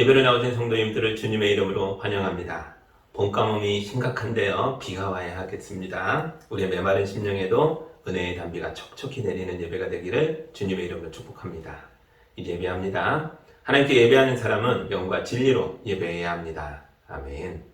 예배를 나오신 성도님들을 주님의 이름으로 환영합니다. 봄가뭄이 심각한데요. 비가 와야 하겠습니다. 우리의 메마른 심령에도 은혜의 단비가 촉촉히 내리는 예배가 되기를 주님의 이름으로 축복합니다. 이제 예배합니다. 하나님께 예배하는 사람은 영과 진리로 예배해야 합니다. 아멘.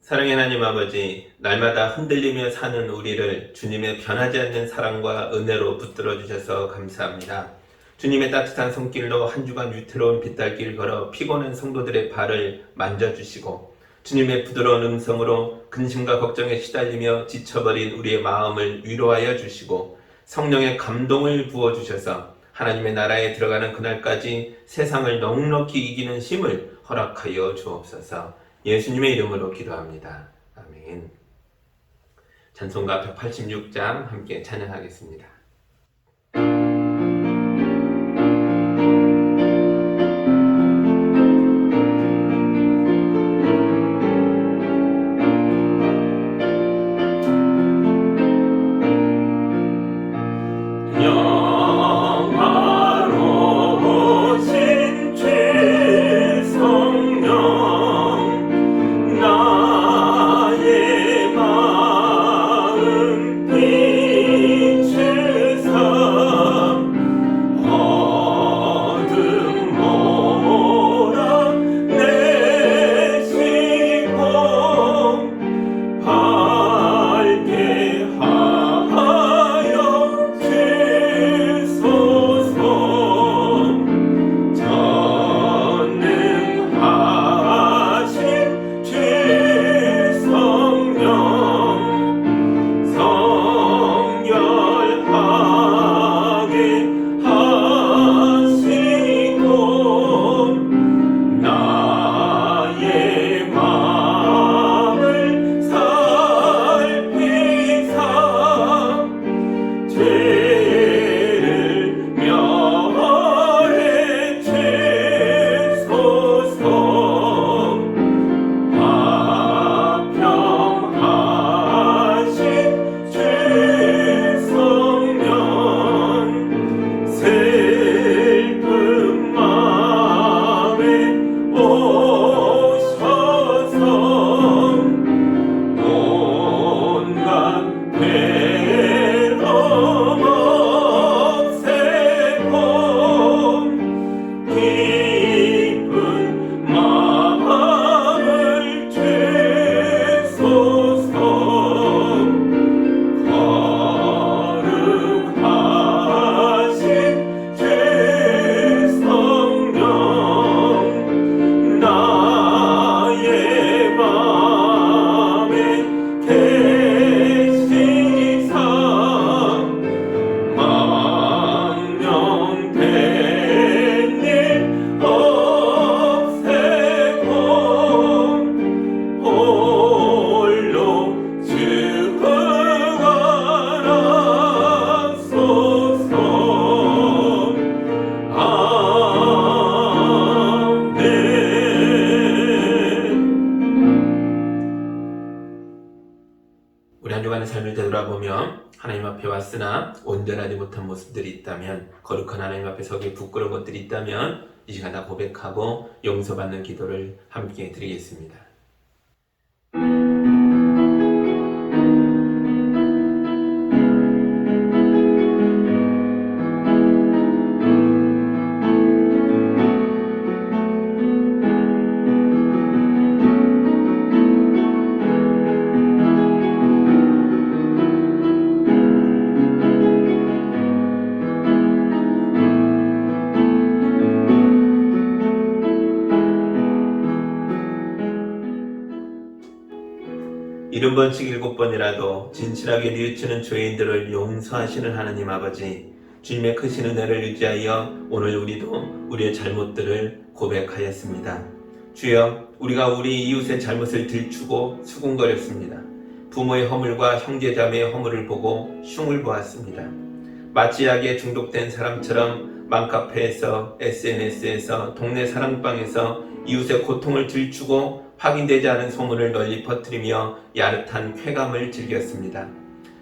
사랑의 하나님 아버지, 날마다 흔들리며 사는 우리를 주님의 변하지 않는 사랑과 은혜로 붙들어 주셔서 감사합니다. 주님의 따뜻한 손길로 한 주간 위태로운 빗달길 걸어 피곤한 성도들의 발을 만져주시고 주님의 부드러운 음성으로 근심과 걱정에 시달리며 지쳐버린 우리의 마음을 위로하여 주시고 성령의 감동을 부어주셔서 하나님의 나라에 들어가는 그날까지 세상을 넉넉히 이기는 힘을 허락하여 주옵소서. 예수님의 이름으로 기도합니다. 아멘. 찬송가 186장 함께 찬양하겠습니다. 우리 한 주간의 삶을 되돌아보며 하나님 앞에 왔으나 온전하지 못한 모습들이 있다면, 거룩한 하나님 앞에 서기 부끄러운 것들이 있다면 이 시간 다 고백하고 용서받는 기도를 함께 드리겠습니다. 일흔 번씩 7번이라도 진실하게 뉘우치는 죄인들을 용서하시는 하나님 아버지, 주님의 크신 은혜를 유지하여 오늘 우리도 우리의 잘못들을 고백하였습니다. 주여, 우리가 우리 이웃의 잘못을 들추고 수군거렸습니다. 부모의 허물과 형제자매의 허물을 보고 흉을 보았습니다. 마치 약에 중독된 사람처럼 맘카페에서, SNS에서, 동네 사랑방에서 이웃의 고통을 들추고 확인되지 않은 소문을 널리 퍼뜨리며 야릇한 쾌감을 즐겼습니다.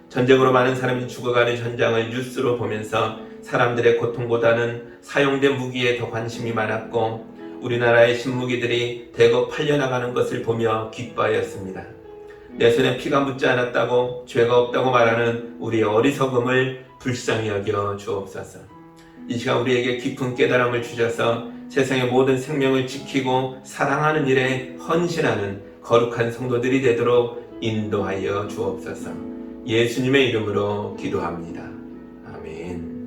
전쟁으로 많은 사람이 죽어가는 현장을 뉴스로 보면서 사람들의 고통보다는 사용된 무기에 더 관심이 많았고, 우리나라의 신무기들이 대거 팔려나가는 것을 보며 기뻐하였습니다. 내 손에 피가 묻지 않았다고, 죄가 없다고 말하는 우리의 어리석음을 불쌍히 여겨 주옵소서. 이 시간 우리에게 깊은 깨달음을 주셔서 세상의 모든 생명을 지키고 사랑하는 일에 헌신하는 거룩한 성도들이 되도록 인도하여 주옵소서. 예수님의 이름으로 기도합니다. 아멘.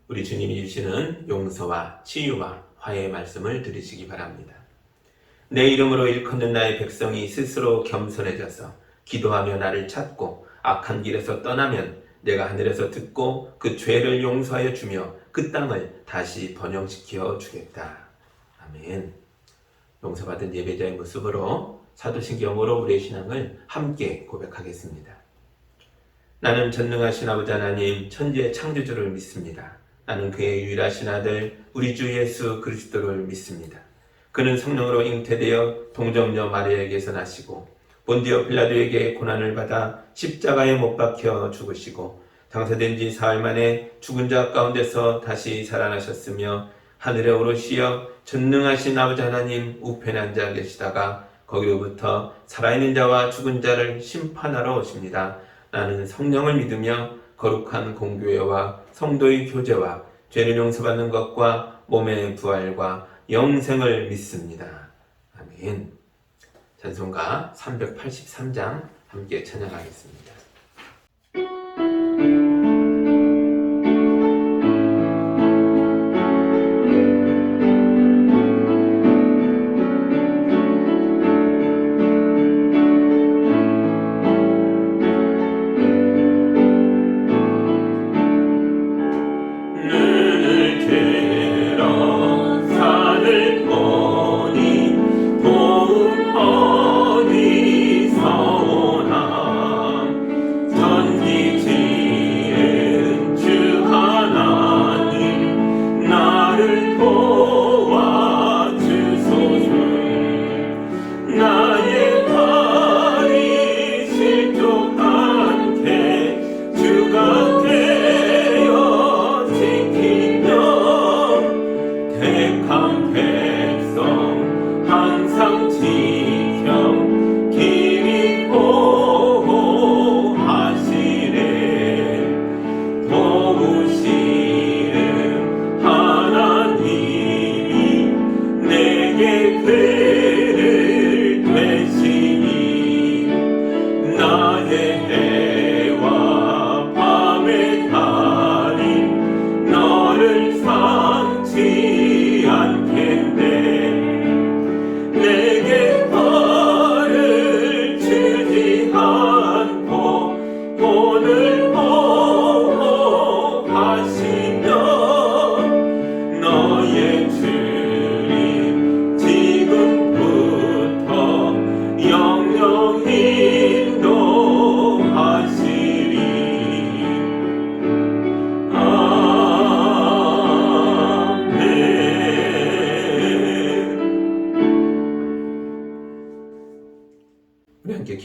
우리 주님이 주시는 용서와 치유와 화해의 말씀을 들으시기 바랍니다. 내 이름으로 일컫는 나의 백성이 스스로 겸손해져서 기도하며 나를 찾고 악한 길에서 떠나면 내가 하늘에서 듣고 그 죄를 용서하여 주며 그 땅을 다시 번영시켜 주겠다. 아멘. 용서받은 예배자의 모습으로 사도신경으로 우리의 신앙을 함께 고백하겠습니다. 나는 전능하신 아버지 하나님 천지의 창조주를 믿습니다. 나는 그의 유일하신 아들 우리 주 예수 그리스도를 믿습니다. 그는 성령으로 잉태되어 동정녀 마리아에게서 나시고 본디오 빌라도에게 고난을 받아 십자가에 못 박혀 죽으시고 장사된 지 사흘 만에 죽은 자 가운데서 다시 살아나셨으며 하늘에 오르시어 전능하신 아버지 하나님 우편에 앉아 계시다가 거기로부터 살아있는 자와 죽은 자를 심판하러 오십니다. 나는 성령을 믿으며 거룩한 공교회와 성도의 교제와 죄를 용서받는 것과 몸의 부활과 영생을 믿습니다. 아멘. 찬송가 383장 함께 찬양하겠습니다.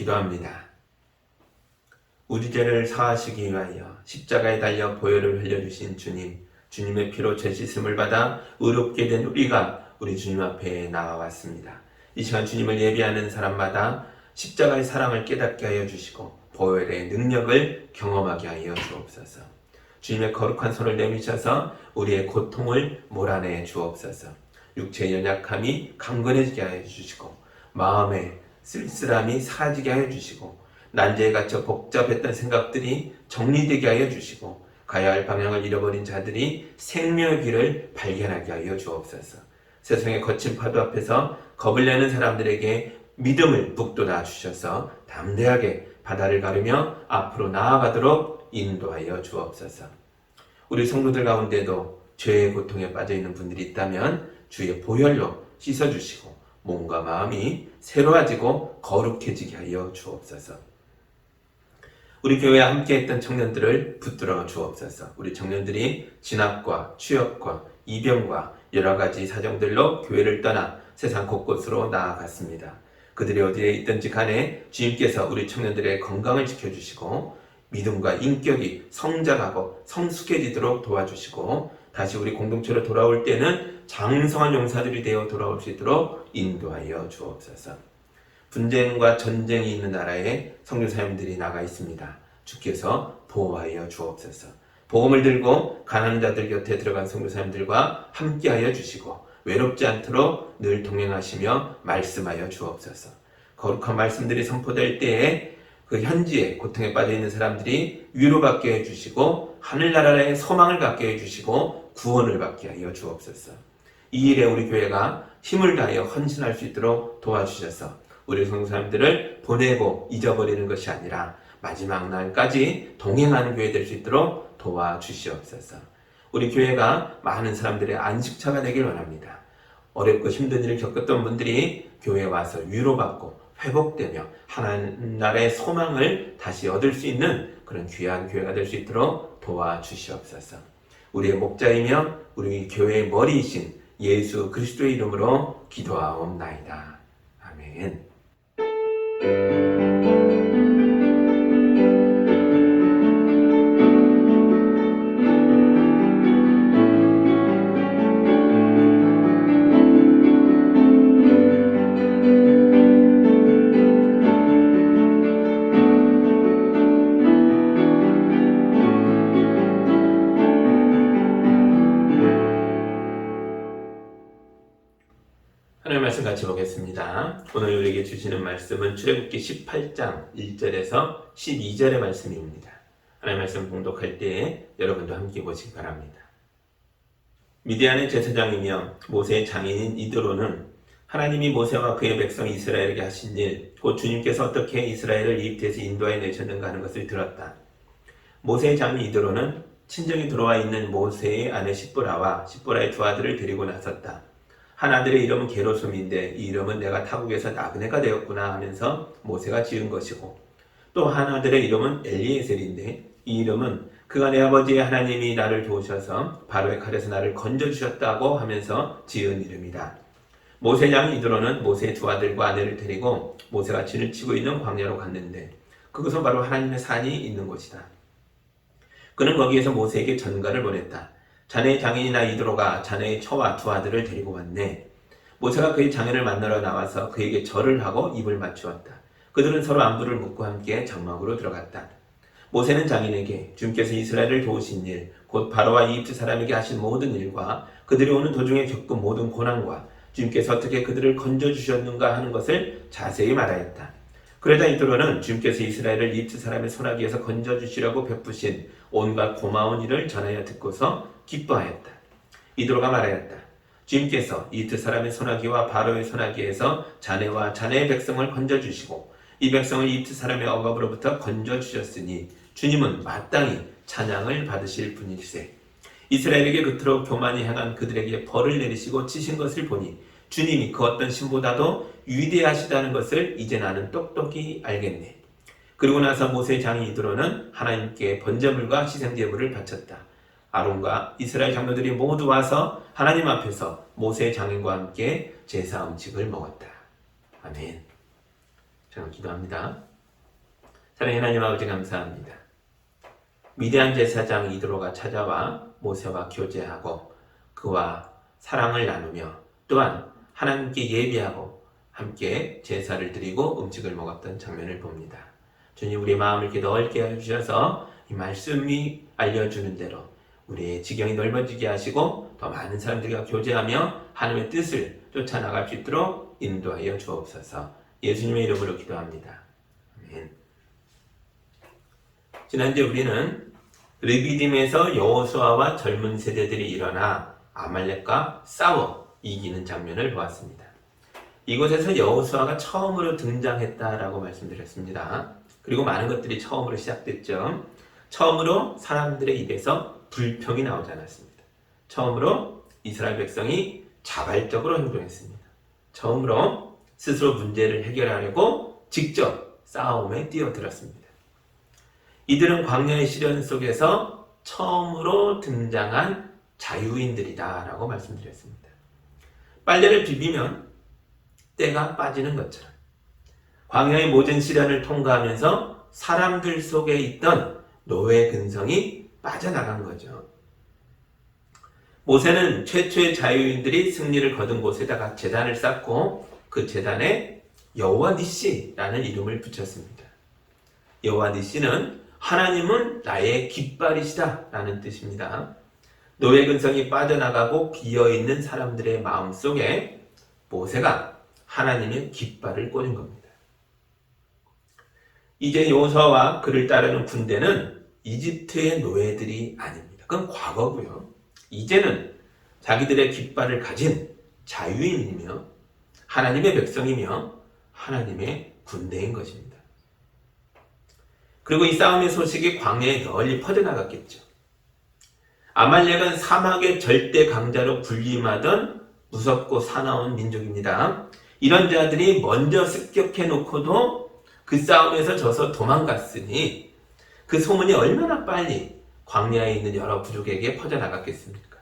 기도합니다. 우리 죄를 사하시기 위하여 십자가에 달려 보혈을 흘려주신 주님, 주님의 피로 죄 씻음을 받아 의롭게 된 우리가 우리 주님 앞에 나와왔습니다. 이 시간 주님을 예비하는 사람마다 십자가의 사랑을 깨닫게 하여 주시고 보혈의 능력을 경험하게 하여 주옵소서. 주님의 거룩한 손을 내미셔서 우리의 고통을 몰아내 주옵소서. 육체의 연약함이 강건해지게 하여 주시고 마음의 쓸쓸함이 사라지게 하여 주시고 난제에 갇혀 복잡했던 생각들이 정리되게 하여 주시고 가야 할 방향을 잃어버린 자들이 생명의 길을 발견하게 하여 주옵소서. 세상의 거친 파도 앞에서 겁을 내는 사람들에게 믿음을 북돋아 주셔서 담대하게 바다를 가르며 앞으로 나아가도록 인도하여 주옵소서. 우리 성도들 가운데도 죄의 고통에 빠져 있는 분들이 있다면 주의 보혈로 씻어주시고 몸과 마음이 새로워지고 거룩해지게 하여 주옵소서. 우리 교회에 함께했던 청년들을 붙들어 주옵소서. 우리 청년들이 진압과 취업과 이병과 여러 가지 사정들로 교회를 떠나 세상 곳곳으로 나아갔습니다. 그들이 어디에 있든지 간에 주님께서 우리 청년들의 건강을 지켜주시고 믿음과 인격이 성장하고 성숙해지도록 도와주시고 다시 우리 공동체로 돌아올 때는 장성한 용사들이 되어 돌아올 수 있도록 인도하여 주옵소서. 분쟁과 전쟁이 있는 나라에 선교사님들이 나가 있습니다. 주께서 보호하여 주옵소서. 복음을 들고 가난한 자들 곁에 들어간 선교사님들과 함께하여 주시고 외롭지 않도록 늘 동행하시며 말씀하여 주옵소서. 거룩한 말씀들이 선포될 때에 그 현지에 고통에 빠져 있는 사람들이 위로받게 해주시고 하늘나라의 소망을 갖게 해주시고 구원을 받게 하여 주옵소서. 이 일에 우리 교회가 힘을 다하여 헌신할 수 있도록 도와주셔서 우리 선교사님들을 보내고 잊어버리는 것이 아니라 마지막 날까지 동행하는 교회 될 수 있도록 도와주시옵소서. 우리 교회가 많은 사람들의 안식처가 되길 원합니다. 어렵고 힘든 일을 겪었던 분들이 교회에 와서 위로받고 회복되며 하나님의 소망을 다시 얻을 수 있는 그런 귀한 교회가 될 수 있도록 도와주시옵소서. 우리의 목자이며 우리 교회의 머리이신 예수 그리스도의 이름으로 기도하옵나이다. 아멘. 하나님의 말씀 같이 보겠습니다. 오늘 우리에게 주시는 말씀은 출애굽기 18장 1절에서 12절의 말씀입니다. 하나님의 말씀 봉독할 때 여러분도 함께 보시기 바랍니다. 미디안의 제사장이며 모세의 장인인 이드로는 하나님이 모세와 그의 백성 이스라엘에게 하신 일, 곧 주님께서 어떻게 이스라엘을 이집트에서 인도해 내셨는가 하는 것을 들었다. 모세의 장인 이드로는 친정에 들어와 있는 모세의 아내 십보라와 십보라의 두 아들을 데리고 나섰다. 한 아들의 이름은 게르솜인데 이 이름은 내가 타국에서 나그네가 되었구나 하면서 모세가 지은 것이고 또 한 아들의 이름은 엘리에셀인데 이 이름은 그가 내 아버지의 하나님이 나를 도우셔서 바로의 칼에서 나를 건져주셨다고 하면서 지은 이름이다. 모세 장인 이드로는 모세의 두 아들과 아내를 데리고 모세가 진을 치고 있는 광야로 갔는데 그것은 바로 하나님의 산이 있는 곳이다. 그는 거기에서 모세에게 전가를 보냈다. 자네의 장인이나 이드로가 자네의 처와 두 아들을 데리고 왔네. 모세가 그의 장인을 만나러 나와서 그에게 절을 하고 입을 맞추었다. 그들은 서로 안부를 묻고 함께 장막으로 들어갔다. 모세는 장인에게 주님께서 이스라엘을 도우신 일, 곧 바로와 이집트 사람에게 하신 모든 일과 그들이 오는 도중에 겪은 모든 고난과 주님께서 어떻게 그들을 건져주셨는가 하는 것을 자세히 말하였다. 그러자 이드로는 주님께서 이스라엘을 이집트 사람의 손아귀에서 건져주시려고 베푸신 온갖 고마운 일을 전하여 듣고서 기뻐하였다. 이드로가 말하였다. 주님께서 이집트 사람의 손아귀와 바로의 손아귀에서 자네와 자네의 백성을 건져주시고 이 백성을 이집트 사람의 억압으로부터 건져주셨으니 주님은 마땅히 찬양을 받으실 분이시세. 이스라엘에게 그토록 교만히 행한 그들에게 벌을 내리시고 치신 것을 보니 주님이 그 어떤 신보다도 위대하시다는 것을 이제 나는 똑똑히 알겠네. 그리고 나서 모세의 장인 이드로는 하나님께 번제물과 희생제물을 바쳤다. 아론과 이스라엘 장로들이 모두 와서 하나님 앞에서 모세의 장인과 함께 제사 음식을 먹었다. 아멘. 저는 기도합니다. 사랑하는 하나님 아버지 감사합니다. 미디안 제사장 이드로가 찾아와 모세와 교제하고 그와 사랑을 나누며 또한 하나님께 예비하고 함께 제사를 드리고 음식을 먹었던 장면을 봅니다. 주님 우리의 마음을 이렇게 넓게 해주셔서 이 말씀이 알려주는 대로 우리의 지경이 넓어지게 하시고 더 많은 사람들과 교제하며 하나님의 뜻을 쫓아나갈 수 있도록 인도하여 주옵소서. 예수님의 이름으로 기도합니다. 아멘. 지난주에 우리는 르비딤에서 여호수아와 젊은 세대들이 일어나 아말렉과 싸워 이기는 장면을 보았습니다. 이곳에서 여호수아가 처음으로 등장했다라고 말씀드렸습니다. 그리고 많은 것들이 처음으로 시작됐죠. 처음으로 사람들의 입에서 불평이 나오지 않았습니다. 처음으로 이스라엘 백성이 자발적으로 행동했습니다. 처음으로 스스로 문제를 해결하려고 직접 싸움에 뛰어들었습니다. 이들은 광야의 시련 속에서 처음으로 등장한 자유인들이다 라고 말씀드렸습니다. 빨래를 비비면 때가 빠지는 것처럼 광야의 모든 시련을 통과하면서 사람들 속에 있던 노예 근성이 빠져나간 거죠. 모세는 최초의 자유인들이 승리를 거둔 곳에다가 제단을 쌓고 그 제단에 여호와 니시라는 이름을 붙였습니다. 여호와 니시는 하나님은 나의 깃발이시다 라는 뜻입니다. 노예 근성이 빠져나가고 비어있는 사람들의 마음속에 모세가 하나님의 깃발을 꽂은 겁니다. 이제 여호수아와 그를 따르는 군대는 이집트의 노예들이 아닙니다. 그건 과거고요. 이제는 자기들의 깃발을 가진 자유인이며 하나님의 백성이며 하나님의 군대인 것입니다. 그리고 이 싸움의 소식이 광야에 널리 퍼져나갔겠죠. 아말렉은 사막의 절대 강자로 군림하던 무섭고 사나운 민족입니다. 이런 자들이 먼저 습격해 놓고도 그 싸움에서 져서 도망갔으니 그 소문이 얼마나 빨리 광야에 있는 여러 부족에게 퍼져나갔겠습니까?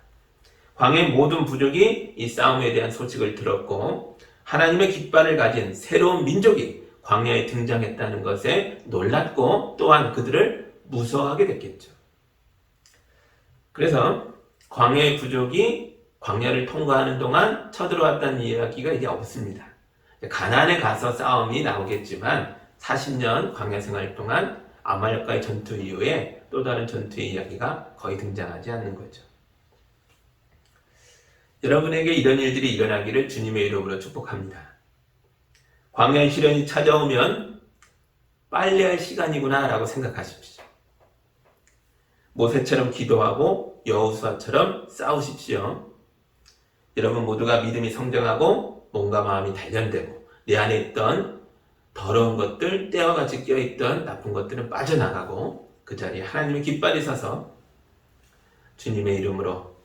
광야의 모든 부족이 이 싸움에 대한 소식을 들었고 하나님의 깃발을 가진 새로운 민족이 광야에 등장했다는 것에 놀랐고 또한 그들을 무서워하게 됐겠죠. 그래서 광야의 부족이 광야를 통과하는 동안 쳐들어왔다는 이야기가 이제 없습니다. 가나안에 가서 싸움이 나오겠지만 40년 광야 생활 동안 아말렉과의 전투 이후에 또 다른 전투의 이야기가 거의 등장하지 않는 거죠. 여러분에게 이런 일들이 일어나기를 주님의 이름으로 축복합니다. 광야의 시련이 찾아오면 빨래할 시간이구나 라고 생각하십시오. 모세처럼 기도하고 여호수아처럼 싸우십시오. 여러분 모두가 믿음이 성장하고 몸과 마음이 단련되고 내 안에 있던 더러운 것들, 때와 같이 껴있던 나쁜 것들은 빠져나가고 그 자리에 하나님의 깃발이 서서 주님의 이름으로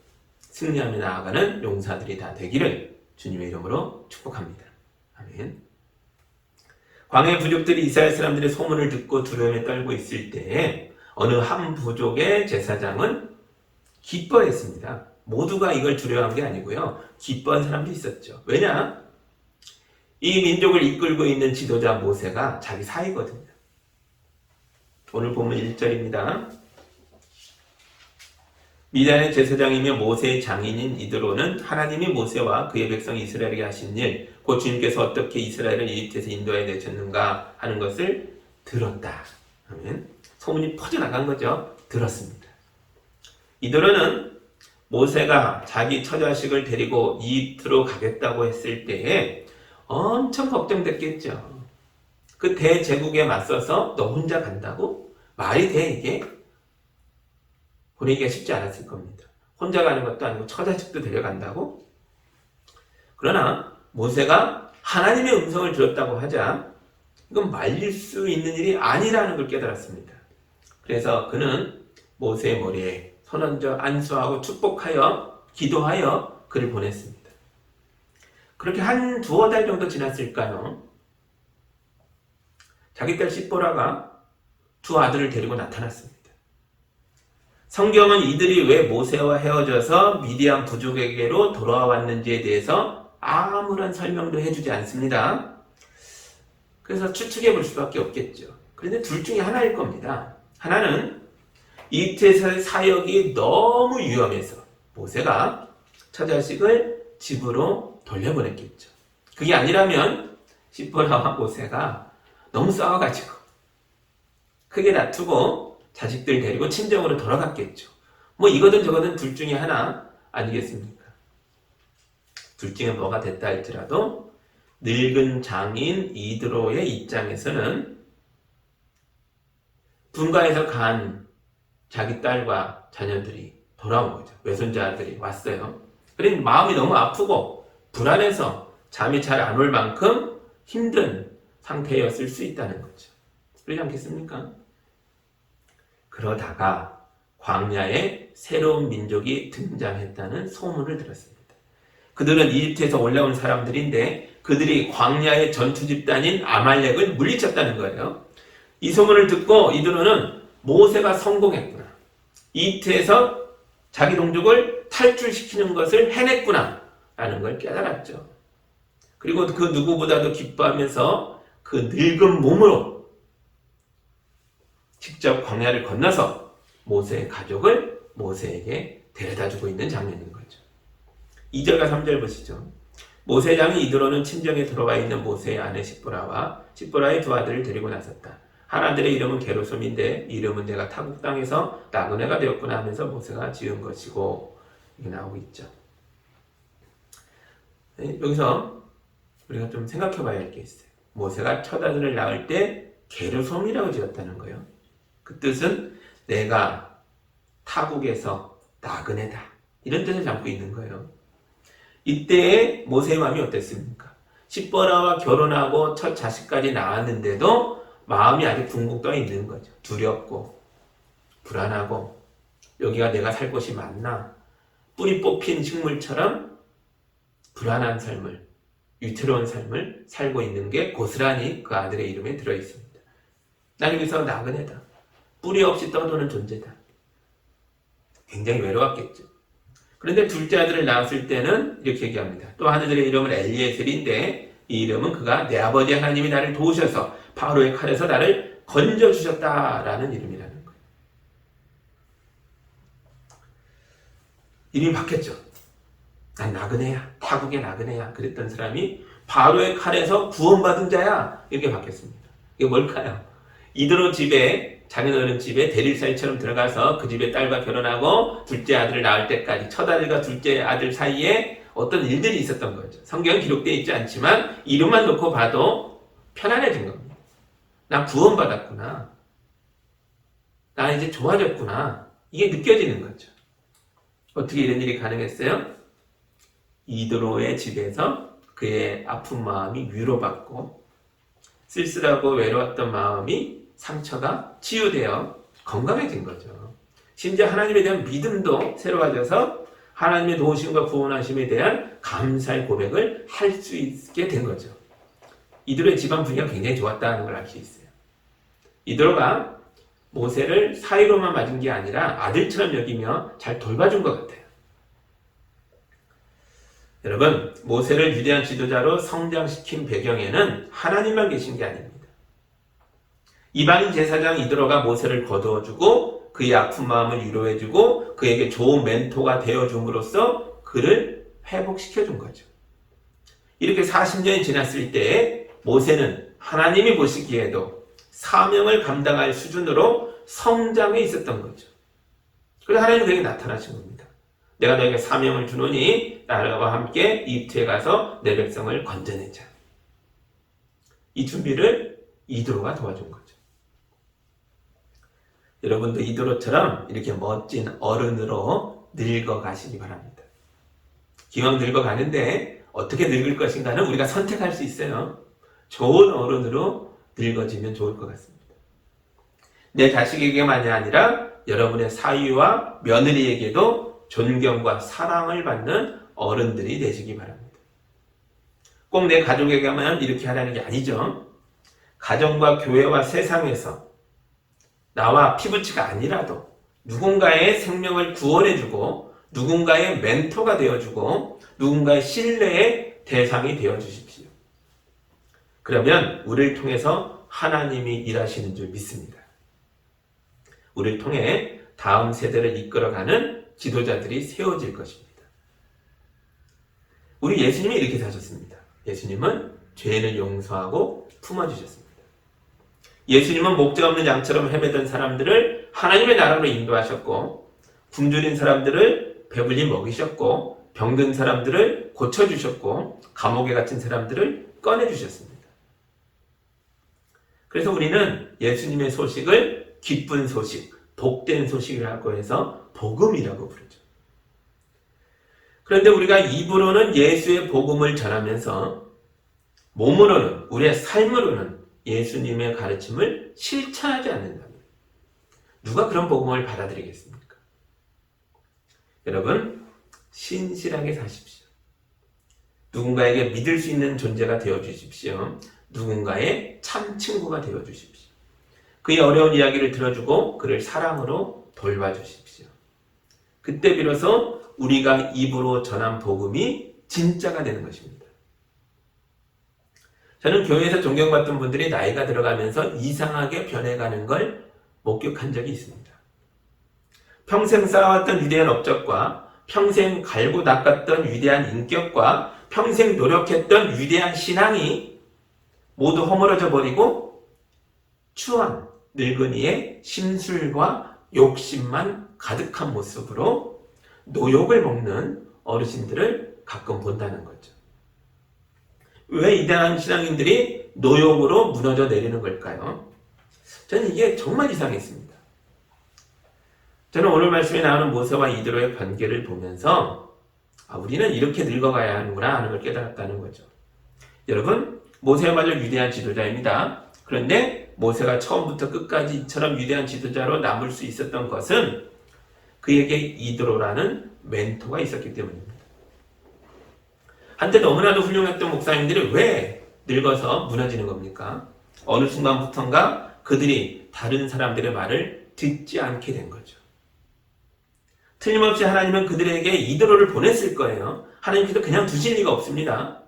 승리하며 나아가는 용사들이 다 되기를 주님의 이름으로 축복합니다. 아멘. 광야의 부족들이 이스라엘 사람들의 소문을 듣고 두려움에 떨고 있을 때에 어느 한 부족의 제사장은 기뻐했습니다. 모두가 이걸 두려워한 게 아니고요. 기뻐한 사람도 있었죠. 왜냐? 이 민족을 이끌고 있는 지도자 모세가 자기 사이거든요. 오늘 보면 1절입니다. 미디안의 제사장이며 모세의 장인인 이드로는 하나님이 모세와 그의 백성 이스라엘에게 하신 일, 곧 주님께서 어떻게 이스라엘을 이집트에서 인도해 내셨는가 하는 것을 들었다 하면 소문이 퍼져나간 거죠. 들었습니다. 이드로는 모세가 자기 처자식을 데리고 이집트로 가겠다고 했을 때에 엄청 걱정됐겠죠. 그 대제국에 맞서서 너 혼자 간다고? 말이 돼 이게? 보내기가 쉽지 않았을 겁니다. 혼자 가는 것도 아니고 처자식도 데려간다고? 그러나 모세가 하나님의 음성을 들었다고 하자 이건 말릴 수 있는 일이 아니라는 걸 깨달았습니다. 그래서 그는 모세의 머리에 손 얹어 안수하고 축복하여 기도하여 그를 보냈습니다. 그렇게 한 두어 달 정도 지났을까요? 자기 딸 시보라가 두 아들을 데리고 나타났습니다. 성경은 이들이 왜 모세와 헤어져서 미디안 부족에게로 돌아왔는지에 대해서 아무런 설명도 해주지 않습니다. 그래서 추측해 볼 수밖에 없겠죠. 그런데 둘 중에 하나일 겁니다. 하나는 이집트에서의 사역이 너무 위험해서 모세가 처자식을 집으로 돌려보냈겠죠. 그게 아니라면 시보라와 모세가 너무 싸워가지고 크게 다투고 자식들 데리고 친정으로 돌아갔겠죠. 뭐 이거든 저거든 둘 중에 하나 아니겠습니까? 둘 중에 뭐가 됐다 할지라도 늙은 장인 이드로의 입장에서는 분가에서 간 자기 딸과 자녀들이 돌아온 거죠. 외손자들이 왔어요. 그러니 마음이 너무 아프고 불안해서 잠이 잘 안 올 만큼 힘든 상태였을 수 있다는 거죠. 그러지 않겠습니까? 그러다가 광야에 새로운 민족이 등장했다는 소문을 들었습니다. 그들은 이집트에서 올라온 사람들인데 그들이 광야의 전투 집단인 아말렉을 물리쳤다는 거예요. 이 소문을 듣고 이들은 모세가 성공했구나. 이집트에서 자기 동족을 탈출시키는 것을 해냈구나 라는 걸 깨달았죠. 그리고 그 누구보다도 기뻐하면서 그 늙은 몸으로 직접 광야를 건너서 모세의 가족을 모세에게 데려다주고 있는 장면인 거죠. 2절과 3절 보시죠. 모세장이 이드로는 친정에 들어가 있는 모세의 아내 십보라와 십보라의 두 아들을 데리고 나섰다. 한 아들의 이름은 게르솜인데 이름은 내가 타국 땅에서 나그네가 되었구나 하면서 모세가 지은 것이고, 이게 나오고 있죠. 여기서 우리가 좀 생각해 봐야 할 게 있어요. 모세가 첫 아들을 낳을 때 게르솜이라고 지었다는 거예요. 그 뜻은 내가 타국에서 나그네다, 이런 뜻을 담고 있는 거예요. 이때의 모세의 마음이 어땠습니까? 십보라와 결혼하고 첫 자식까지 낳았는데도 마음이 아직 붕붕 떠 있는 거죠. 두렵고 불안하고, 여기가 내가 살 곳이 맞나? 뿌리 뽑힌 식물처럼 불안한 삶을, 위태로운 삶을 살고 있는 게 고스란히 그 아들의 이름에 들어있습니다. 난 여기서 나그네다, 뿌리 없이 떠도는 존재다. 굉장히 외로웠겠죠. 그런데 둘째 아들을 낳았을 때는 이렇게 얘기합니다. 또 한 아들의 이름은 엘리에셀인데 이 이름은 그가 내 아버지 하나님이 나를 도우셔서 바로의 칼에서 나를 건져주셨다라는 이름이라는 거예요. 이름이 바뀌었죠. 난 나그네야, 타국의 나그네야 그랬던 사람이 바로의 칼에서 구원받은 자야, 이렇게 바뀌었습니다. 이게 뭘까요? 이드로 집에, 장인어른 집에 대릴사이처럼 들어가서 그 집의 딸과 결혼하고 둘째 아들을 낳을 때까지 첫 아들과 둘째 아들 사이에 어떤 일들이 있었던 거죠. 성경은 기록되어 있지 않지만 이름만 놓고 봐도 편안해진 겁니다. 나 구원받았구나, 나 이제 좋아졌구나, 이게 느껴지는 거죠. 어떻게 이런 일이 가능했어요? 이드로의 집에서 그의 아픈 마음이 위로받고 쓸쓸하고 외로웠던 마음이, 상처가 치유되어 건강해진 거죠. 심지어 하나님에 대한 믿음도 새로워져서 하나님의 도우심과 구원하심에 대한 감사의 고백을 할 수 있게 된 거죠. 이드로의 집안 분위기가 굉장히 좋았다는 걸 알 수 있어요. 이드로가 모세를 사이로만 맞은 게 아니라 아들처럼 여기며 잘 돌봐준 것 같아요. 여러분, 모세를 위대한 지도자로 성장시킨 배경에는 하나님만 계신 게 아닙니다. 이방인 제사장 이드로가 모세를 거두어주고 그의 아픈 마음을 위로해주고 그에게 좋은 멘토가 되어줌으로써 그를 회복시켜준 거죠. 이렇게 40년이 지났을 때 모세는 하나님이 보시기에도 사명을 감당할 수준으로 성장해 있었던 거죠. 그래서 하나님이 그에게 나타나신 겁니다. 내가 너에게 사명을 주노니 나와 함께 이집트에 가서 내 백성을 건져내자. 이 준비를 이드로가 도와준 거죠. 여러분도 이드로처럼 이렇게 멋진 어른으로 늙어가시기 바랍니다. 기왕 늙어가는데 어떻게 늙을 것인가는 우리가 선택할 수 있어요. 좋은 어른으로 늙어지면 좋을 것 같습니다. 내 자식에게만이 아니라 여러분의 사위와 며느리에게도 존경과 사랑을 받는 어른들이 되시기 바랍니다. 꼭 내 가족에게만 이렇게 하라는 게 아니죠. 가정과 교회와 세상에서 나와 피부치가 아니라도 누군가의 생명을 구원해주고 누군가의 멘토가 되어주고 누군가의 신뢰의 대상이 되어주십시오. 그러면 우리를 통해서 하나님이 일하시는 줄 믿습니다. 우리를 통해 다음 세대를 이끌어가는 지도자들이 세워질 것입니다. 우리 예수님이 이렇게 사셨습니다. 예수님은 죄인을 용서하고 품어주셨습니다. 예수님은 목자 없는 양처럼 헤매던 사람들을 하나님의 나라로 인도하셨고, 굶주린 사람들을 배불리 먹이셨고, 병든 사람들을 고쳐주셨고, 감옥에 갇힌 사람들을 꺼내주셨습니다. 그래서 우리는 예수님의 소식을 기쁜 소식, 복된 소식이라고 해서 복음이라고 부르죠. 그런데 우리가 입으로는 예수의 복음을 전하면서 몸으로는, 우리의 삶으로는 예수님의 가르침을 실천하지 않는다면 누가 그런 복음을 받아들이겠습니까? 여러분, 신실하게 사십시오. 누군가에게 믿을 수 있는 존재가 되어주십시오. 누군가의 참 친구가 되어주십시오. 그의 어려운 이야기를 들어주고 그를 사랑으로 돌봐주십시오. 그때 비로소 우리가 입으로 전한 복음이 진짜가 되는 것입니다. 저는 교회에서 존경받던 분들이 나이가 들어가면서 이상하게 변해가는 걸 목격한 적이 있습니다. 평생 쌓아왔던 위대한 업적과 평생 갈고 닦았던 위대한 인격과 평생 노력했던 위대한 신앙이 모두 허물어져 버리고 추한 늙은이의 심술과 욕심만 가득한 모습으로 노욕을 먹는 어르신들을 가끔 본다는 거죠. 왜 이대한 신앙인들이 노욕으로 무너져 내리는 걸까요? 저는 이게 정말 이상했습니다. 저는 오늘 말씀에 나오는 모세와 이드로의 관계를 보면서 우리는 이렇게 늙어가야 하는구나 하는 걸 깨달았다는 거죠. 여러분, 모세야말로 위대한 지도자입니다. 그런데 모세가 처음부터 끝까지 이처럼 위대한 지도자로 남을 수 있었던 것은 그에게 이드로라는 멘토가 있었기 때문입니다. 한때 너무나도 훌륭했던 목사님들이 왜 늙어서 무너지는 겁니까? 어느 순간부턴가 그들이 다른 사람들의 말을 듣지 않게 된 거죠. 틀림없이 하나님은 그들에게 이드로를 보냈을 거예요. 하나님께서 그냥 두실 리가 없습니다.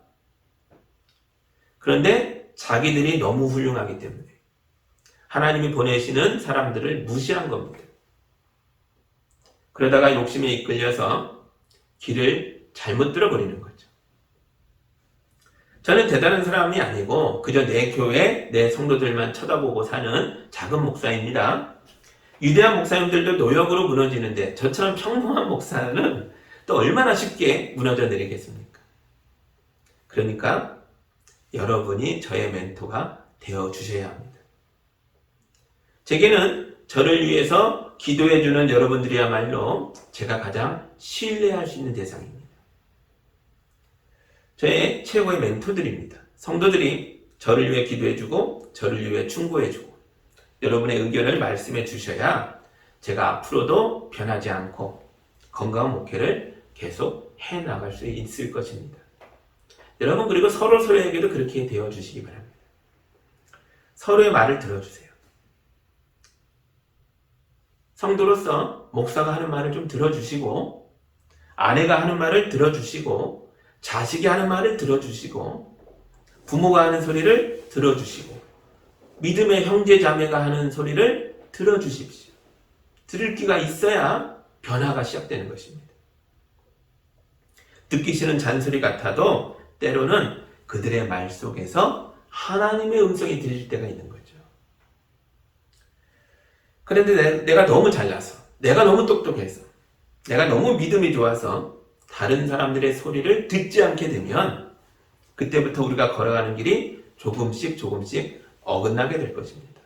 그런데 자기들이 너무 훌륭하기 때문에 하나님이 보내시는 사람들을 무시한 겁니다. 그러다가 욕심에 이끌려서 길을 잘못 들어버리는 거죠. 저는 대단한 사람이 아니고 그저 내 교회, 내 성도들만 쳐다보고 사는 작은 목사입니다. 위대한 목사님들도 노역으로 무너지는데 저처럼 평범한 목사는 또 얼마나 쉽게 무너져 내리겠습니까? 그러니까 여러분이 저의 멘토가 되어주셔야 합니다. 제게는 저를 위해서 기도해주는 여러분들이야말로 제가 가장 신뢰할 수 있는 대상입니다. 저의 최고의 멘토들입니다. 성도들이 저를 위해 기도해주고 저를 위해 충고해주고 여러분의 의견을 말씀해 주셔야 제가 앞으로도 변하지 않고 건강한 목회를 계속 해나갈 수 있을 것입니다. 여러분, 그리고 서로에게도 그렇게 되어주시기 바랍니다. 서로의 말을 들어주세요. 성도로서 목사가 하는 말을 좀 들어주시고 아내가 하는 말을 들어주시고 자식이 하는 말을 들어주시고 부모가 하는 소리를 들어주시고 믿음의 형제 자매가 하는 소리를 들어주십시오. 들을 귀가 있어야 변화가 시작되는 것입니다. 듣기 싫은 잔소리 같아도 때로는 그들의 말 속에서 하나님의 음성이 들릴 때가 있는 거죠. 그런데 내가 너무 잘나서, 내가 너무 똑똑해서, 내가 너무 믿음이 좋아서 다른 사람들의 소리를 듣지 않게 되면 그때부터 우리가 걸어가는 길이 조금씩 어긋나게 될 것입니다.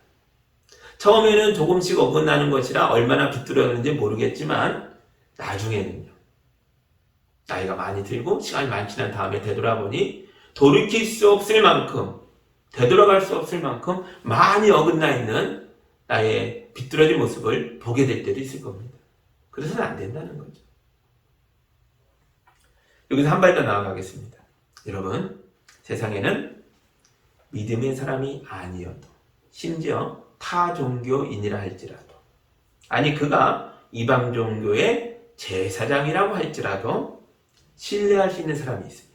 처음에는 조금씩 어긋나는 것이라 얼마나 비뚤어졌는지 모르겠지만 나중에는요. 나이가 많이 들고 시간이 많이 지난 다음에 되돌아보니 돌이킬 수 없을 만큼 되돌아갈 수 없을 만큼 많이 어긋나 있는 나의 비뚤어진 모습을 보게 될 때도 있을 겁니다. 그래서는 안 된다는 거죠. 여기서 한 발 더 나아가겠습니다. 여러분, 세상에는 믿음의 사람이 아니어도 심지어 타 종교인이라 할지라도 아니 그가 이방 종교의 제사장이라고 할지라도 신뢰할 수 있는 사람이 있습니다.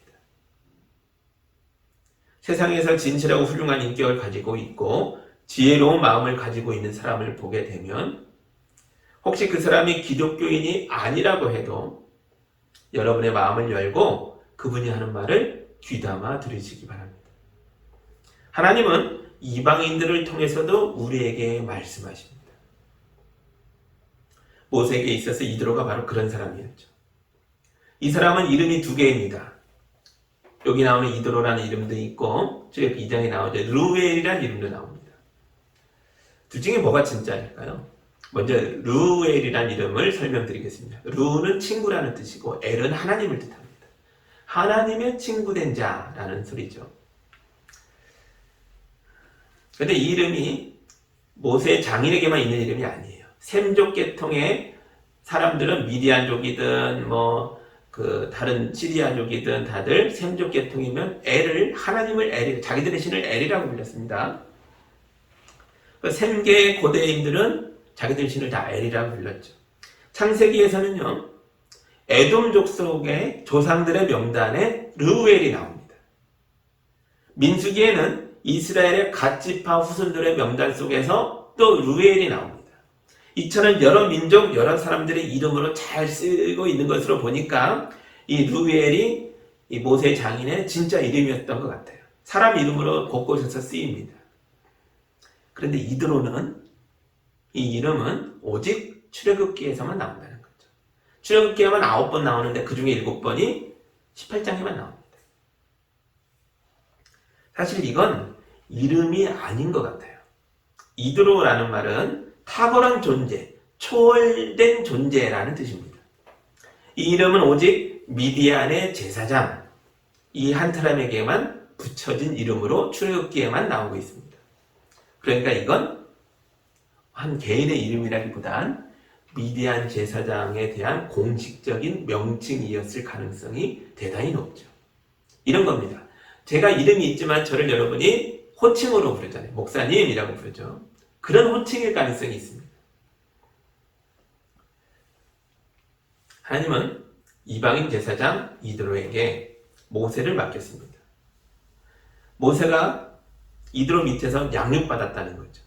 세상에서 진실하고 훌륭한 인격을 가지고 있고 지혜로운 마음을 가지고 있는 사람을 보게 되면 혹시 그 사람이 기독교인이 아니라고 해도 여러분의 마음을 열고 그분이 하는 말을 귀담아 들으시기 바랍니다. 하나님은 이방인들을 통해서도 우리에게 말씀하십니다. 모세에게 있어서 이드로가 바로 그런 사람이었죠. 이 사람은 이름이 두 개입니다. 여기 나오는 이드로라는 이름도 있고 쭉 2장에 나오죠. 르우엘이라는 이름도 나옵니다. 둘 중에 뭐가 진짜일까요? 먼저 르우엘이라는 이름을 설명드리겠습니다. 르는 친구라는 뜻이고 엘은 하나님을 뜻합니다. 하나님의 친구된 자라는 소리죠. 그런데 이 이름이 모세 장인에게만 있는 이름이 아니에요. 셈족 계통의 사람들은 미디안족이든 다른 시리아족이든 다들 셈족 계통이면 하나님을 자기들의 신을 엘이라고 불렀습니다. 셈계의 고대인들은 자기들 신을 다 엘이라고 불렀죠. 창세기에서는요, 에돔족 속의 조상들의 명단에 르우엘이 나옵니다. 민수기에는 이스라엘의 갓지파 후손들의 명단 속에서 또 르우엘이 나옵니다. 이처럼 여러 민족, 여러 사람들의 이름으로 잘 쓰고 있는 것으로 보니까 이 르우엘이 이 모세 장인의 진짜 이름이었던 것 같아요. 사람 이름으로 곳곳에서 쓰입니다. 그런데 이드로는 이 이름은 오직 출애굽기에서만 나온다는 거죠. 출애굽기에만 9번 나오는데 그 중에 7번이 18장에만 나옵니다. 사실 이건 이름이 아닌 것 같아요. 이드로라는 말은 탁월한 존재, 초월된 존재라는 뜻입니다. 이 이름은 오직 미디안의 제사장, 이 한 사람에게만 붙여진 이름으로 출애굽기에만 나오고 있습니다. 그러니까 이건 한 개인의 이름이라기보단 미디안 제사장에 대한 공식적인 명칭이었을 가능성이 대단히 높죠. 이런 겁니다. 제가 이름이 있지만 저를 여러분이 호칭으로 부르잖아요. 목사님이라고 부르죠. 그런 호칭일 가능성이 있습니다. 하나님은 이방인 제사장 이드로에게 모세를 맡겼습니다. 모세가 이드로 밑에서 양육받았다는 거죠.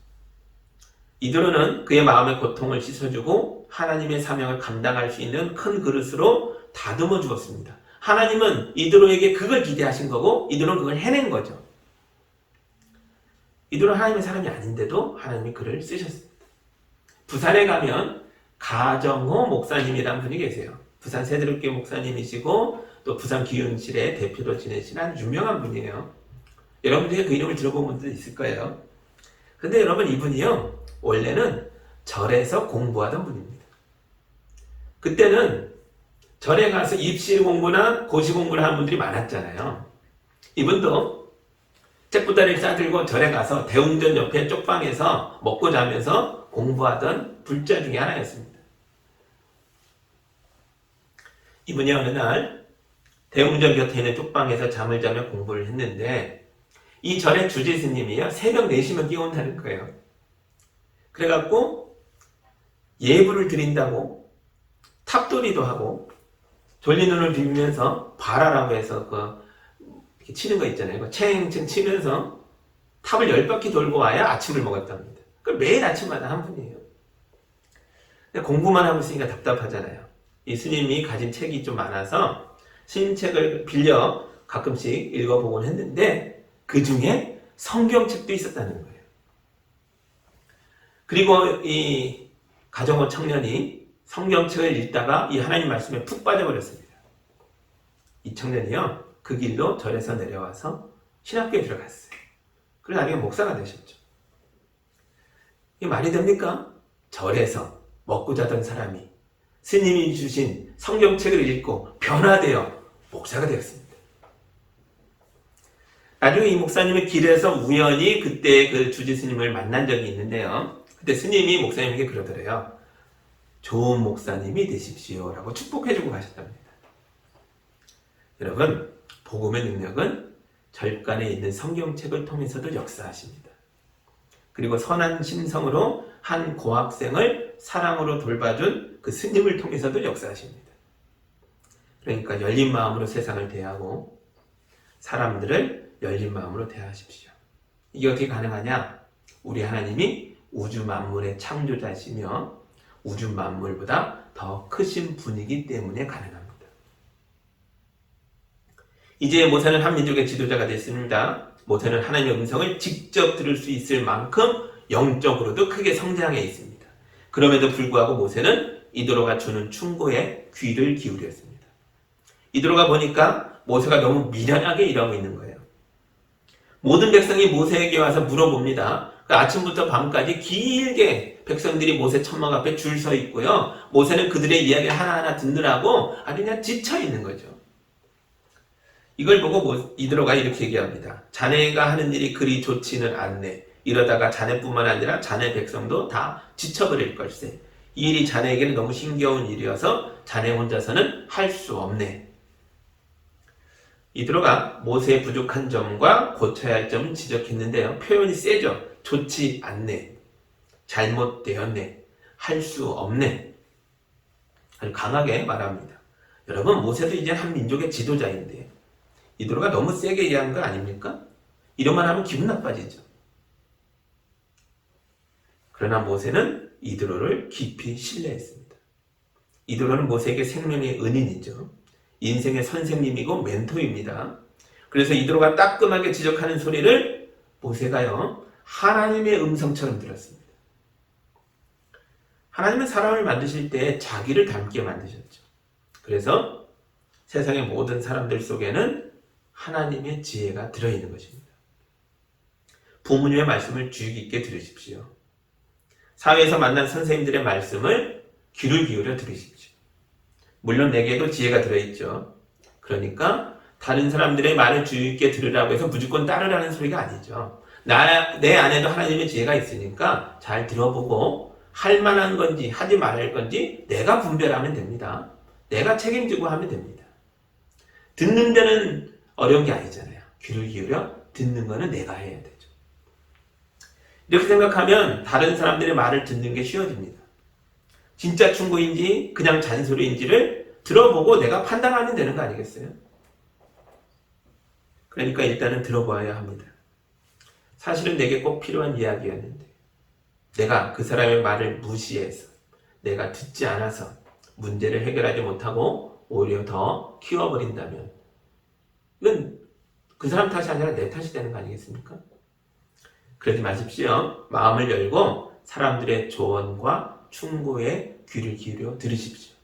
이드로는 그의 마음의 고통을 씻어주고 하나님의 사명을 감당할 수 있는 큰 그릇으로 다듬어 주었습니다. 하나님은 이드로에게 그걸 기대하신 거고 이드로는 그걸 해낸 거죠. 이드로는 하나님의 사람이 아닌데도 하나님이 그를 쓰셨습니다. 부산에 가면 가정호 목사님이라는 분이 계세요. 부산 새드립교회 목사님이시고 또 부산 기운실의 대표로 지내시는 유명한 분이에요. 여러분들이 그 이름을 들어본 분도 있을 거예요. 근데 여러분 이분이요, 원래는 절에서 공부하던 분입니다. 그때는 절에 가서 입시 공부나 고시 공부를 하는 분들이 많았잖아요. 이분도 책부다리를 싸들고 절에 가서 대웅전 옆에 쪽방에서 먹고 자면서 공부하던 불자 중에 하나였습니다. 이분이 어느 날 대웅전 곁에 있는 쪽방에서 잠을 자며 공부를 했는데 이 절의 주지 스님이요, 새벽 4시면 깨운다는 거예요. 그래갖고 예불을 드린다고 탑돌이도 하고 졸린 눈을 비비면서 바라라고 해서 이렇게 치는 거 있잖아요. 챙챙 치면서 탑을 10바퀴 돌고 와야 아침을 먹었답니다. 그걸 매일 아침마다 한 분이에요. 공부만 하고 있으니까 답답하잖아요. 이 스님이 가진 책이 좀 많아서 스님 책을 빌려 가끔씩 읽어보곤 했는데 그 중에 성경책도 있었다는 거예요. 그리고 이 가정호 청년이 성경책을 읽다가 이 하나님 말씀에 푹 빠져버렸습니다. 이 청년이요, 그 길로 절에서 내려와서 신학교에 들어갔어요. 그래서 나중에 목사가 되셨죠. 이게 말이 됩니까? 절에서 먹고 자던 사람이 스님이 주신 성경책을 읽고 변화되어 목사가 되었습니다. 나중에 이 목사님의 길에서 우연히 그때 그 주지 스님을 만난 적이 있는데요. 그때 스님이 목사님에게 그러더래요. 좋은 목사님이 되십시오 라고 축복해주고 가셨답니다. 여러분, 복음의 능력은 절간에 있는 성경책을 통해서도 역사하십니다. 그리고 선한 심성으로 한 고학생을 사랑으로 돌봐준 그 스님을 통해서도 역사하십니다. 그러니까 열린 마음으로 세상을 대하고 사람들을 열린 마음으로 대하십시오. 이게 어떻게 가능하냐? 우리 하나님이 우주 만물의 창조자시며 우주 만물보다 더 크신 분이기 때문에 가능합니다. 이제 모세는 한 민족의 지도자가 됐습니다. 모세는 하나님의 음성을 직접 들을 수 있을 만큼 영적으로도 크게 성장해 있습니다. 그럼에도 불구하고 모세는 이드로가 주는 충고에 귀를 기울였습니다. 이드로가 보니까 모세가 너무 미련하게 일하고 있는 거예요. 모든 백성이 모세에게 와서 물어봅니다. 아침부터 밤까지 길게 백성들이 모세 천막 앞에 줄 서 있고요. 모세는 그들의 이야기를 하나하나 듣느라고 아주 그냥 지쳐 있는 거죠. 이걸 보고 이드로가 이렇게 얘기합니다. 자네가 하는 일이 그리 좋지는 않네. 이러다가 자네뿐만 아니라 자네 백성도 다 지쳐버릴 걸세. 이 일이 자네에게는 너무 힘겨운 일이어서 자네 혼자서는 할 수 없네. 이드로가 모세의 부족한 점과 고쳐야 할 점을 지적했는데요. 표현이 세죠. 좋지 않네. 잘못되었네. 할 수 없네. 아주 강하게 말합니다. 여러분, 모세도 이제 한 민족의 지도자인데 이드로가 너무 세게 이해한 거 아닙니까? 이런 말 하면 기분 나빠지죠. 그러나 모세는 이드로를 깊이 신뢰했습니다. 이드로는 모세에게 생명의 은인이죠. 인생의 선생님이고 멘토입니다. 그래서 이드로가 따끔하게 지적하는 소리를 모세가요, 하나님의 음성처럼 들었습니다. 하나님은 사람을 만드실 때 자기를 닮게 만드셨죠. 그래서 세상의 모든 사람들 속에는 하나님의 지혜가 들어있는 것입니다. 부모님의 말씀을 주의 깊게 들으십시오. 사회에서 만난 선생님들의 말씀을 귀를 기울여 들으십시오. 물론 내게도 지혜가 들어있죠. 그러니까 다른 사람들의 말을 주의 깊게 들으라고 해서 무조건 따르라는 소리가 아니죠. 내 안에도 하나님의 지혜가 있으니까 잘 들어보고 할 만한 건지 하지 말할 건지 내가 분별하면 됩니다. 내가 책임지고 하면 됩니다. 듣는 데는 어려운 게 아니잖아요. 귀를 기울여 듣는 거는 내가 해야 되죠. 이렇게 생각하면 다른 사람들의 말을 듣는 게 쉬워집니다. 진짜 충고인지 그냥 잔소리인지를 들어보고 내가 판단하면 되는 거 아니겠어요? 그러니까 일단은 들어봐야 합니다. 사실은 내게 꼭 필요한 이야기였는데 내가 그 사람의 말을 무시해서 내가 듣지 않아서 문제를 해결하지 못하고 오히려 더 키워버린다면 이건 그 사람 탓이 아니라 내 탓이 되는 거 아니겠습니까? 그러지 마십시오. 마음을 열고 사람들의 조언과 충고에 귀를 기울여 들으십시오.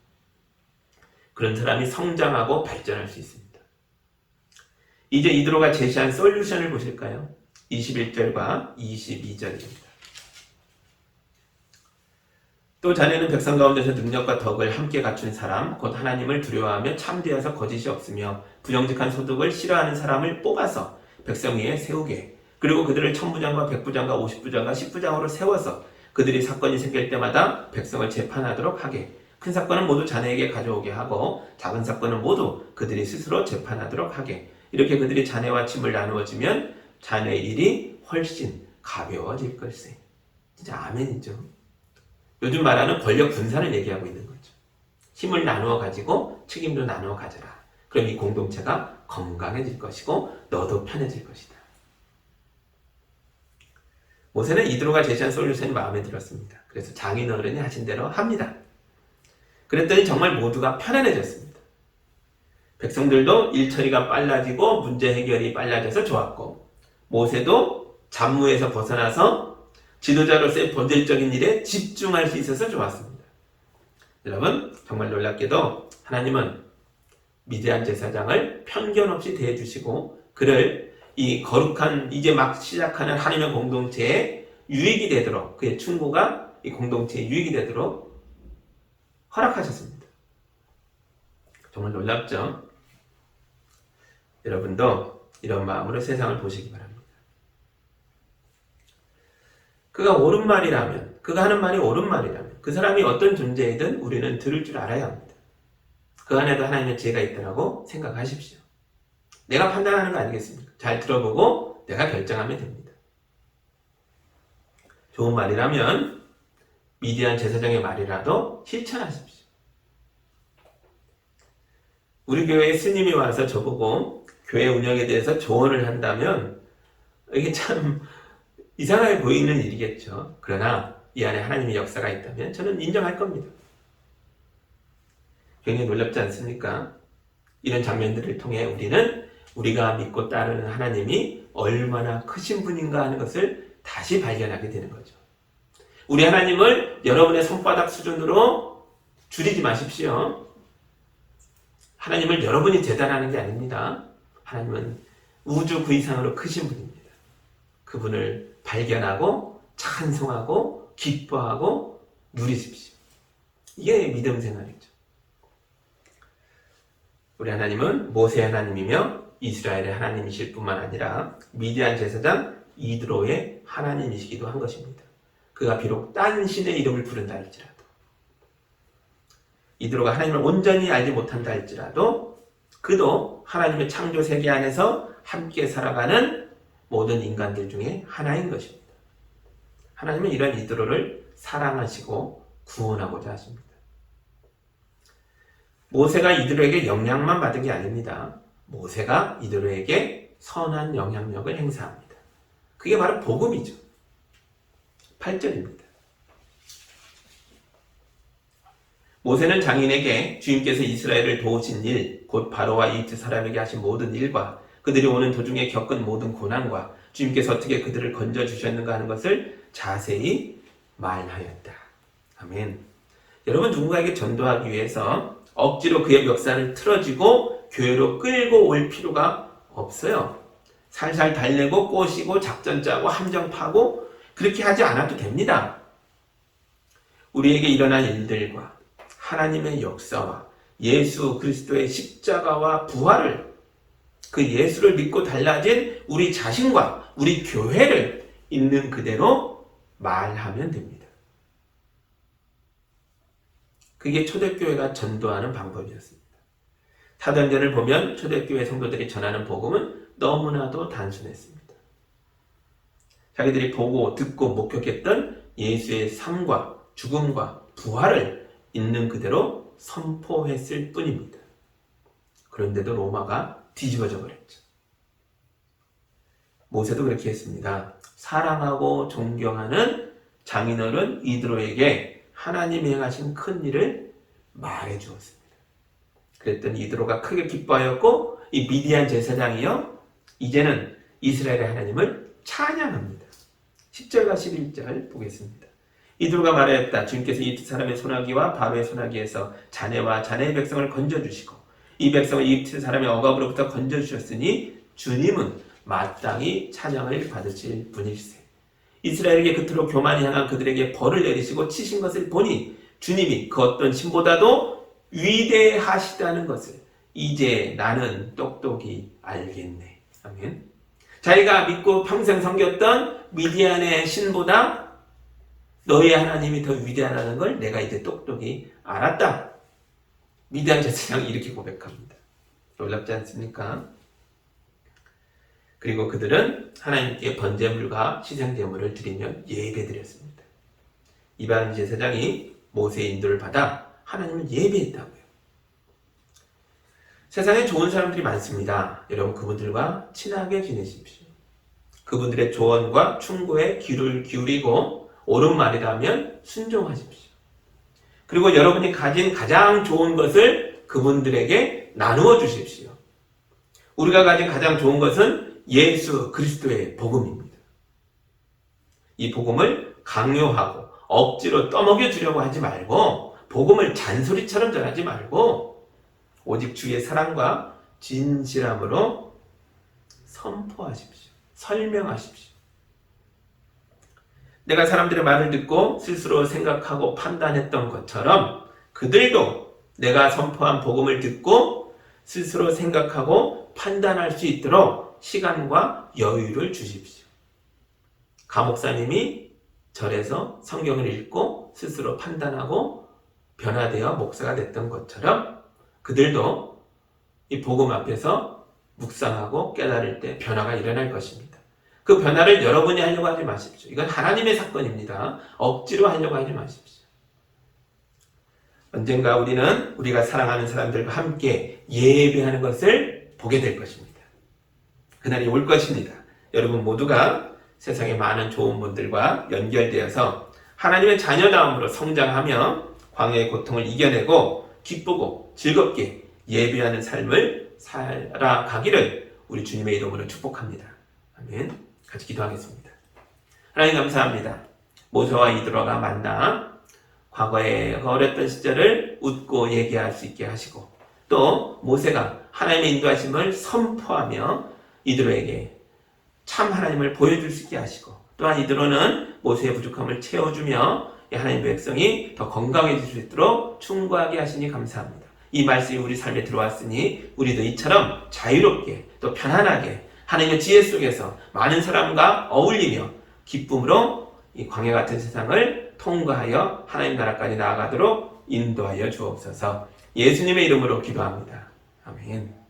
그런 사람이 성장하고 발전할 수 있습니다. 이제 이드로가 제시한 솔루션을 보실까요? 21절과 22절입니다. 또 자네는 백성 가운데서 능력과 덕을 함께 갖춘 사람, 곧 하나님을 두려워하며 참되어서 거짓이 없으며 부정직한 소득을 싫어하는 사람을 뽑아서 백성 위에 세우게, 그리고 그들을 천부장과 백부장과 50부장과 10부장으로 세워서 그들이 사건이 생길 때마다 백성을 재판하도록 하게, 큰 사건은 모두 자네에게 가져오게 하고 작은 사건은 모두 그들이 스스로 재판하도록 하게. 이렇게 그들이 자네와 짐을 나누어지면 자네의 일이 훨씬 가벼워질 걸세. 진짜 아멘이죠. 요즘 말하는 권력 분산을 얘기하고 있는 거죠. 힘을 나누어 가지고 책임도 나누어 가져라. 그럼 이 공동체가 건강해질 것이고 너도 편해질 것이다. 모세는 이드로가 제시한 솔루션이 마음에 들었습니다. 그래서 장인어른이 하신 대로 합니다. 그랬더니 정말 모두가 편안해졌습니다. 백성들도 일 처리가 빨라지고 문제 해결이 빨라져서 좋았고, 모세도 잡무에서 벗어나서 지도자로서의 본질적인 일에 집중할 수 있어서 좋았습니다. 여러분, 정말 놀랍게도 하나님은 미디안 제사장을 편견 없이 대해주시고 그를 이 거룩한 이제 막 시작하는 하나님의 공동체에 유익이 되도록, 그의 충고가 이 공동체에 유익이 되도록 허락하셨습니다. 정말 놀랍죠? 여러분도 이런 마음으로 세상을 보시기 바랍니다. 그가 옳은 말이라면, 그가 하는 말이 옳은 말이라면 그 사람이 어떤 존재이든 우리는 들을 줄 알아야 합니다. 그 안에도 하나님의 지혜가 있다고 생각하십시오. 내가 판단하는 거 아니겠습니까? 잘 들어보고 내가 결정하면 됩니다. 좋은 말이라면 미디안 제사장의 말이라도 실천하십시오. 우리 교회에 스님이 와서 저보고 교회 운영에 대해서 조언을 한다면 이게 참 이상하게 보이는 일이겠죠. 그러나 이 안에 하나님의 역사가 있다면 저는 인정할 겁니다. 굉장히 놀랍지 않습니까? 이런 장면들을 통해 우리는 우리가 믿고 따르는 하나님이 얼마나 크신 분인가 하는 것을 다시 발견하게 되는 거죠. 우리 하나님을 여러분의 손바닥 수준으로 줄이지 마십시오. 하나님을 여러분이 대단하는 게 아닙니다. 하나님은 우주 그 이상으로 크신 분입니다. 그분을 발견하고 찬송하고 기뻐하고 누리십시오. 이게 믿음 생활이죠. 우리 하나님은 모세의 하나님이며 이스라엘의 하나님이실 뿐만 아니라 미디안 제사장 이드로의 하나님이시기도 한 것입니다. 그가 비록 딴 신의 이름을 부른다 할지라도 이드로가 하나님을 온전히 알지 못한다 할지라도 그도 하나님의 창조 세계 안에서 함께 살아가는 모든 인간들 중에 하나인 것입니다. 하나님은 이런 이드로를 사랑하시고 구원하고자 하십니다. 모세가 이드로에게 영향만 받은 게 아닙니다. 모세가 이드로에게 선한 영향력을 행사합니다. 그게 바로 복음이죠. 8절입니다. 모세는 장인에게 주님께서 이스라엘을 도우신 일, 곧 바로와 이집트 사람에게 하신 모든 일과 그들이 오는 도중에 겪은 모든 고난과 주님께서 어떻게 그들을 건져주셨는가 하는 것을 자세히 말하였다. 아멘. 여러분, 누군가에게 전도하기 위해서 억지로 그의 멱살을 틀어지고 교회로 끌고 올 필요가 없어요. 살살 달래고 꼬시고 작전 짜고 함정 파고 그렇게 하지 않아도 됩니다. 우리에게 일어난 일들과 하나님의 역사와 예수 그리스도의 십자가와 부활을, 그 예수를 믿고 달라진 우리 자신과 우리 교회를 있는 그대로 말하면 됩니다. 그게 초대교회가 전도하는 방법이었습니다. 사도행전을 보면 초대교회 성도들이 전하는 복음은 너무나도 단순했습니다. 자기들이 보고 듣고 목격했던 예수의 삶과 죽음과 부활을 있는 그대로 선포했을 뿐입니다. 그런데도 로마가 뒤집어져 버렸죠. 모세도 그렇게 했습니다. 사랑하고 존경하는 장인어른 이드로에게 하나님이 행하신 큰 일을 말해 주었습니다. 그랬더니 이드로가 크게 기뻐하였고 이 미디안 제사장이요 이제는 이스라엘의 하나님을 찬양합니다. 10절과 11절 보겠습니다. 이드로가 말하였다. 주님께서 이집트 사람의 손아귀와 바로의 손아귀에서 자네와 자네의 백성을 건져주시고 이 백성을 이집트 사람의 억압으로부터 건져주셨으니 주님은 마땅히 찬양을 받으실 분일세. 이스라엘에게 그토록 교만히 향한 그들에게 벌을 내리시고 치신 것을 보니 주님이 그 어떤 신보다도 위대하시다는 것을 이제 나는 똑똑히 알겠네. 아멘. 자기가 믿고 평생 섬겼던 미디안의 신보다 너희 하나님이 더 위대하다는 걸 내가 이제 똑똑히 알았다. 미디안 제사장이 이렇게 고백합니다. 놀랍지 않습니까? 그리고 그들은 하나님께 번제물과 희생제물을 드리며 예배드렸습니다. 이방 제사장이 모세의 인도를 받아 하나님을 예배했다고요. 세상에 좋은 사람들이 많습니다. 여러분, 그분들과 친하게 지내십시오. 그분들의 조언과 충고에 귀를 기울이고 옳은 말이라면 순종하십시오. 그리고 여러분이 가진 가장 좋은 것을 그분들에게 나누어 주십시오. 우리가 가진 가장 좋은 것은 예수 그리스도의 복음입니다. 이 복음을 강요하고 억지로 떠먹여 주려고 하지 말고 복음을 잔소리처럼 전하지 말고 오직 주의 사랑과 진실함으로 선포하십시오. 설명하십시오. 내가 사람들의 말을 듣고 스스로 생각하고 판단했던 것처럼 그들도 내가 선포한 복음을 듣고 스스로 생각하고 판단할 수 있도록 시간과 여유를 주십시오. 가목사님이 절에서 성경을 읽고 스스로 판단하고 변화되어 목사가 됐던 것처럼 그들도 이 복음 앞에서 묵상하고 깨달을 때 변화가 일어날 것입니다. 그 변화를 여러분이 하려고 하지 마십시오. 이건 하나님의 사건입니다. 억지로 하려고 하지 마십시오. 언젠가 우리는 우리가 사랑하는 사람들과 함께 예배하는 것을 보게 될 것입니다. 그날이 올 것입니다. 여러분 모두가 세상의 많은 좋은 분들과 연결되어서 하나님의 자녀다움으로 성장하며 광야의 고통을 이겨내고 기쁘고 즐겁게 예배하는 삶을 살아가기를 우리 주님의 이름으로 축복합니다. 아멘. 같이 기도하겠습니다. 하나님 감사합니다. 모세와 이드로가 만나 과거에 어렸던 시절을 웃고 얘기할 수 있게 하시고 또 모세가 하나님의 인도하심을 선포하며 이드로에게 참 하나님을 보여줄 수 있게 하시고 또한 이드로는 모세의 부족함을 채워주며 하나님의 백성이 더 건강해질 수 있도록 충고하게 하시니 감사합니다. 이 말씀이 우리 삶에 들어왔으니 우리도 이처럼 자유롭게 또 편안하게 하나님의 지혜 속에서 많은 사람과 어울리며 기쁨으로 이 광야 같은 세상을 통과하여 하나님 나라까지 나아가도록 인도하여 주옵소서. 예수님의 이름으로 기도합니다. 아멘.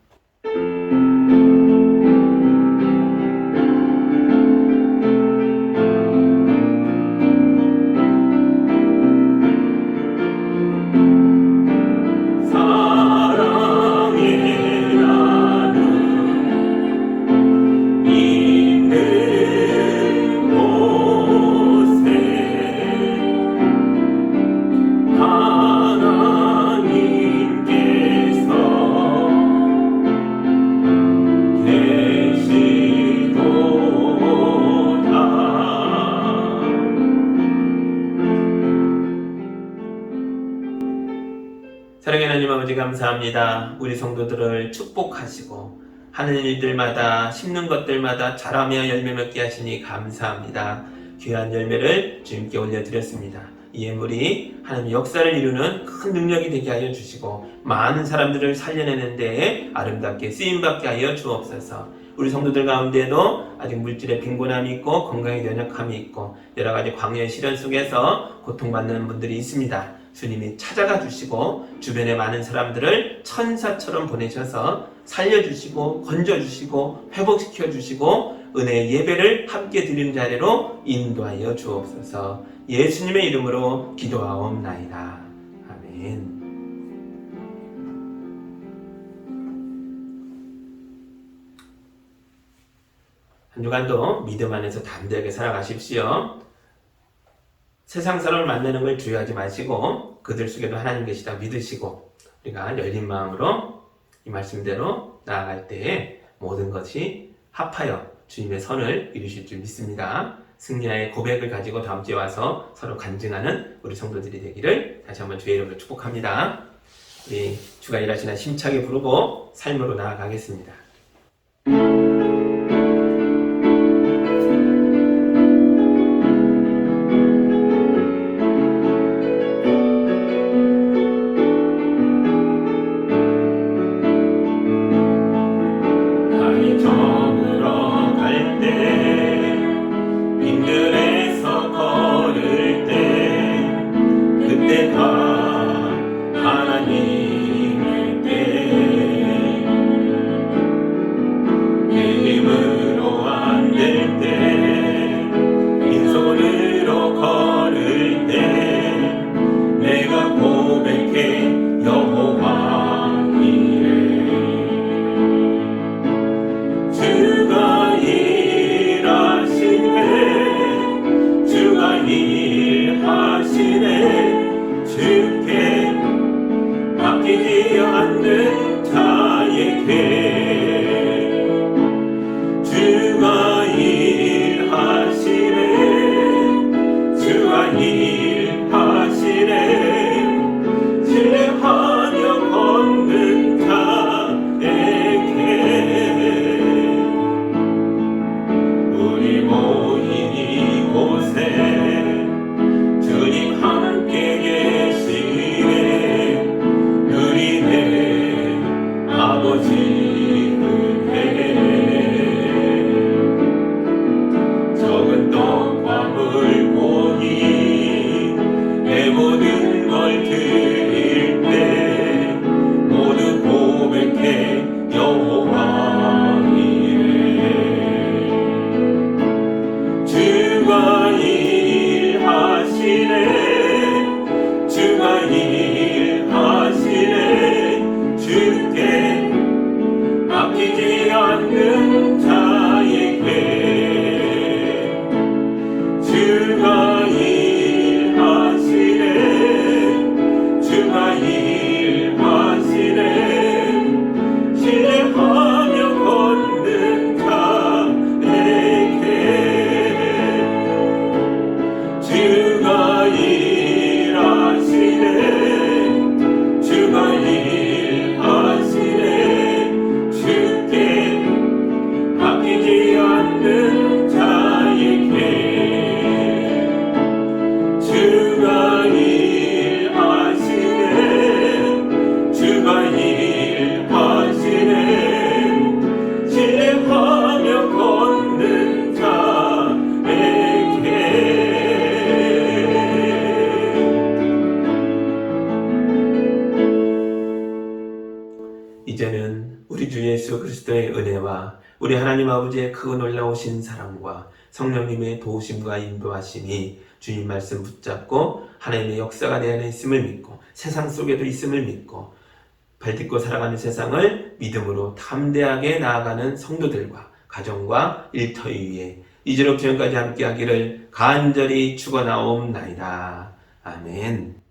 사랑의 하나님 아버지 감사합니다. 우리 성도들을 축복하시고 하는 일들마다 심는 것들마다 자라며 열매 맺게 하시니 감사합니다. 귀한 열매를 주님께 올려드렸습니다. 이 예물이 하나님 역사를 이루는 큰 능력이 되게 하여 주시고 많은 사람들을 살려내는 데에 아름답게 쓰임받게 하여 주옵소서. 우리 성도들 가운데도 아직 물질의 빈곤함이 있고 건강의 연약함이 있고 여러가지 광야의 시련 속에서 고통받는 분들이 있습니다. 주님이 찾아가 주시고 주변에 많은 사람들을 천사처럼 보내셔서 살려주시고 건져주시고 회복시켜 주시고 은혜의 예배를 함께 드리는 자리로 인도하여 주옵소서. 예수님의 이름으로 기도하옵나이다. 아멘. 한 주간도 믿음 안에서 담대하게 살아가십시오. 세상 사람을 만나는 걸 주의하지 마시고 그들 속에도 하나님 계시다 믿으시고 우리가 열린 마음으로 이 말씀대로 나아갈 때에 모든 것이 합하여 주님의 선을 이루실 줄 믿습니다. 승리의 고백을 가지고 다음 주에 와서 서로 간증하는 우리 성도들이 되기를 다시 한번 주의 이름으로 축복합니다. 우리 주가 일하시나 힘차게 부르고 삶으로 나아가겠습니다. 주님 우리 하나님 아버지의 크고 놀라우신 사랑과 성령님의 도우심과 인도하심이 주님 말씀 붙잡고 하나님의 역사가 내 안에 있음을 믿고 세상 속에도 있음을 믿고 발딛고 살아가는 세상을 믿음으로 담대하게 나아가는 성도들과 가정과 일터위 위에 이제로부터 영까지 함께하기를 간절히 축원하옵나이다. 아멘.